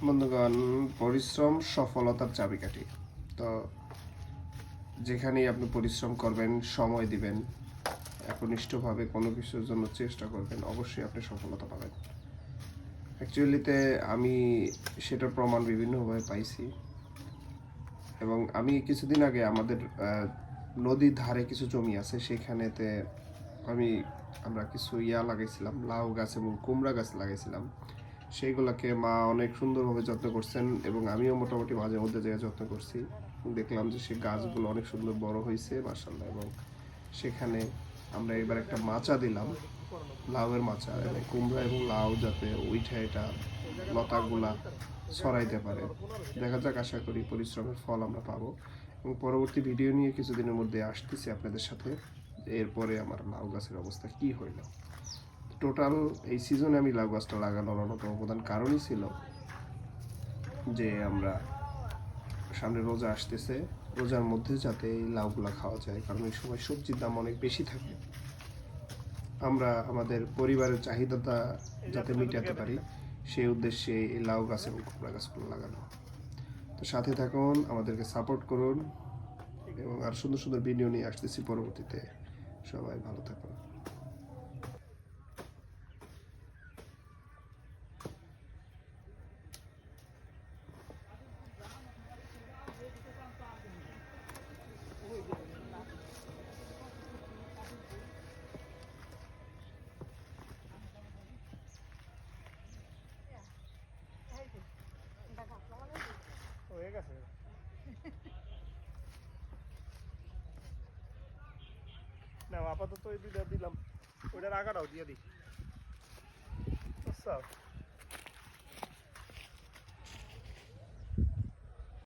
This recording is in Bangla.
বন্ধুগণ, পরিশ্রম সফলতার চাবিকাঠি। তো যেখানেই আপনি পরিশ্রম করবেন, সময় দিবেন, একনিষ্ঠভাবে কোনো কিছুর জন্য চেষ্টা করবেন, অবশ্যই আপনি সফলতা পাবেন। অ্যাকচুয়ালিতে আমি সেটার প্রমাণ বিভিন্নভাবে পাইছি। এবং আমি কিছুদিন আগে আমাদের নদীর ধারে কিছু জমি আছে, সেখানেতে আমরা কিছু লাগাইছিলাম, লাউ গাছ এবং কুমড়া গাছ লাগাইছিলাম। সেইগুলোকে মা অনেক সুন্দরভাবে যত্ন করছেন এবং আমিও মোটামুটি মাঝে মধ্যে জায়গায় যত্ন করছি। দেখলাম যে সেই গাছগুলো অনেক সুন্দর বড় হয়েছে মাশাআল্লাহ। এবং সেখানে আমরা এবার একটা মাচা দিলাম, লাউয়ের মাচা, এবং কুমড়া এবং লাউ যাতে উঠে এটা লতাগুলা ছড়াইতে পারে। দেখা যাক, আশা করি পরিশ্রমের ফল আমরা পাবো। এবং পরবর্তী ভিডিও নিয়ে কিছুদিনের মধ্যে আসতেছি আপনাদের সাথে, এরপরে আমার লাউ গাছের অবস্থা কি হইল। টোটাল এই সিজনে আমি লাউ গাছটা লাগানোর অন্যতম প্রধান কারণই ছিল যে আমরা সামনে রোজা আসতেছে, রোজার মধ্যে যাতে এই লাউগুলা খাওয়া যায়, কারণ এই সময় সবজির দাম অনেক বেশি থাকে। আমরা আমাদের পরিবারের চাহিদাটা যাতে মেটাতে পারি, সেই উদ্দেশ্যে এই লাউ গাছ এবং কুমড়া গাছগুলো লাগানো। তো সাথে থাকুন, আমাদেরকে সাপোর্ট করুন, এবং আর সুন্দর সুন্দর ভিডিও নিয়ে আসতেছি পরবর্তীতে। সবাই ভালো থাকুন। হয়ে গেছে না, আপাতত এই দুইটা দিলাম, ওইটার আগাটাও দিয়ে দিই। আচ্ছা।